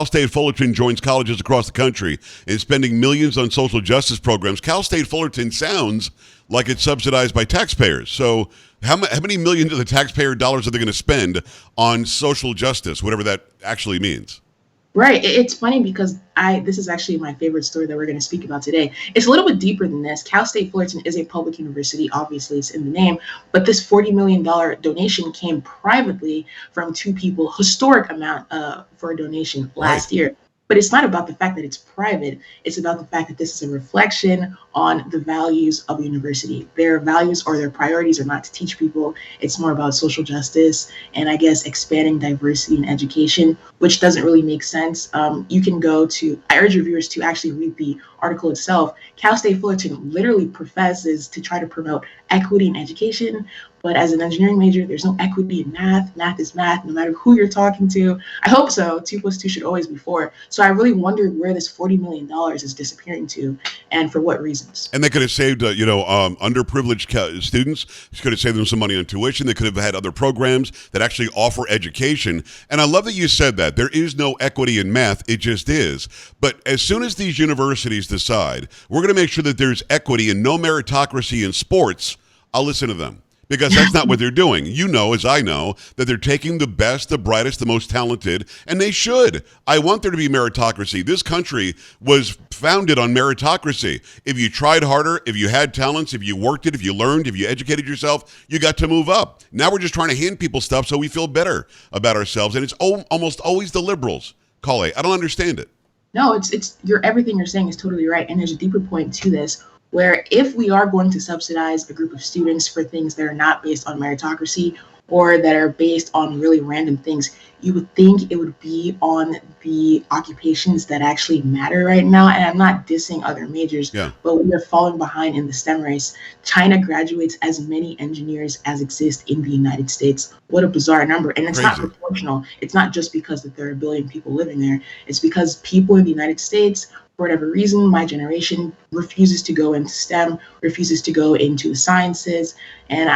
Cal State Fullerton joins colleges across the country in spending millions on social justice programs. Cal State Fullerton sounds like it's subsidized by taxpayers. So how many millions of the taxpayer dollars are they going to spend on social justice, whatever that actually means? Right. It's funny because this is actually my favorite story that we're going to speak about today. It's a little bit deeper than this. Cal State Fullerton is a public university. Obviously, it's in the name. But this $40 million donation came privately from two people, historic amount for a donation last year. But it's not about the fact that it's private. It's about the fact that this is a reflection on the values of the university. Their values or their priorities are not to teach people. It's more about social justice and, I guess, expanding diversity in education, which doesn't really make sense. You can go to, I urge your viewers to actually read the article itself. Cal State Fullerton literally professes to try to promote equity in education. But as an engineering major, there's no equity in math. Math is math, no matter who you're talking to. I hope so. 2 plus 2 should always be 4. So I really wondered where this $40 million is disappearing to and for what reasons. And they could have saved, underprivileged students. Could have saved them some money on tuition. They could have had other programs that actually offer education. And I love that you said that. There is no equity in math. It just is. But as soon as these universities decide, we're going to make sure that there's equity and no meritocracy in sports, I'll listen to them. Because that's not what they're doing. You know, as I know, that they're taking the best, the brightest, the most talented, and they should. I want there to be meritocracy. This country was founded on meritocracy. If you tried harder, if you had talents, if you worked it, if you learned, if you educated yourself, you got to move up. Now we're just trying to hand people stuff so we feel better about ourselves, and it's almost always the liberals. I don't understand it. No, everything you're saying is totally right, and there's a deeper point to this, where if we are going to subsidize a group of students for things that are not based on meritocracy or that are based on really random things, you would think it would be on the occupations that actually matter right now. And I'm not dissing other majors, but we are falling behind in the STEM race. China graduates as many engineers as exist in the United States. What a bizarre number. And it's not proportional. It's not just because that there are a billion people living there. It's because people in the United States, for whatever reason, my generation refuses to go into STEM, refuses to go into the sciences. And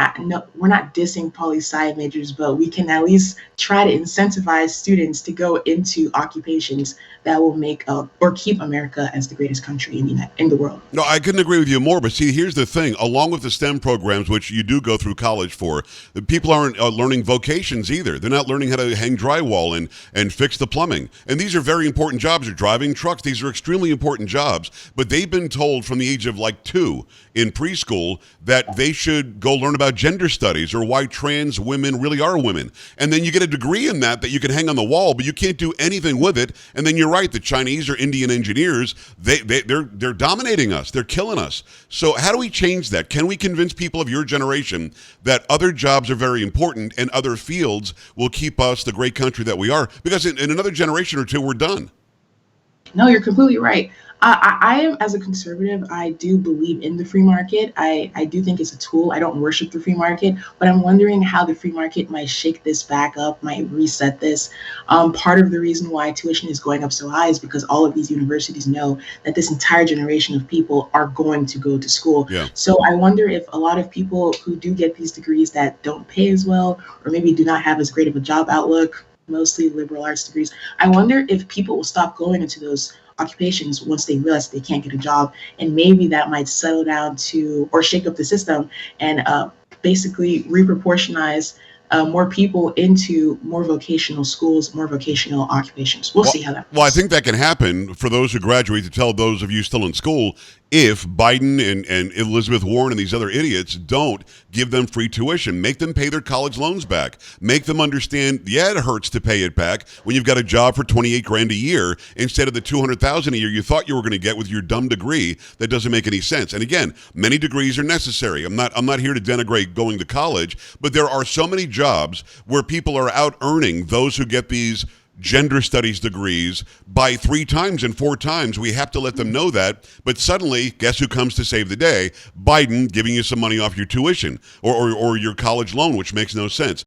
we're not dissing poli-sci majors, but we can at least try to incentivize students to go into occupations that will make or keep America as the greatest country in the world. No, I couldn't agree with you more. But see, here's the thing. Along with the STEM programs, which you do go through college for, the people aren't learning vocations either. They're not learning how to hang drywall and fix the plumbing. And these are very important jobs. They're driving trucks. These are extremely important jobs. But they've been told from the age of like 2 in preschool that they should go learn about gender studies or why trans women really are women. And then you get a degree in that you can hang on the wall, but you can't do anything with it. And then you're right, the Chinese or Indian engineers, they're dominating us. They're killing us. So how do we change that? Can we convince people of your generation that other jobs are very important and other fields will keep us the great country that we are? Because in another generation or two, we're done. No, you're completely right. I am, as a conservative, I do believe in the free market. I do think it's a tool. I don't worship the free market, but I'm wondering how the free market might shake this back up, might reset this. Part of the reason why tuition is going up so high is because all of these universities know that this entire generation of people are going to go to school. Yeah. So I wonder if a lot of people who do get these degrees that don't pay as well, or maybe do not have as great of a job outlook, mostly liberal arts degrees, I wonder if people will stop going into those occupations once they realize they can't get a job, and maybe that might settle down to or shake up the system and basically reproportionize more people into more vocational schools, more vocational occupations. We'll see how that goes. Well, I think that can happen for those who graduate. To tell those of you still in school, if Biden and Elizabeth Warren and these other idiots don't give them free tuition, make them pay their college loans back, make them understand, it hurts to pay it back when you've got a job for $28,000 a year instead of the $200,000 a year you thought you were going to get with your dumb degree that doesn't make any sense. And again, many degrees are necessary. I'm not here to denigrate going to college, but there are so many jobs where people are out earning those who get these gender studies degrees by 3 times and 4 times. We have to let them know that. But suddenly, guess who comes to save the day? Biden giving you some money off your tuition or your college loan, which makes no sense.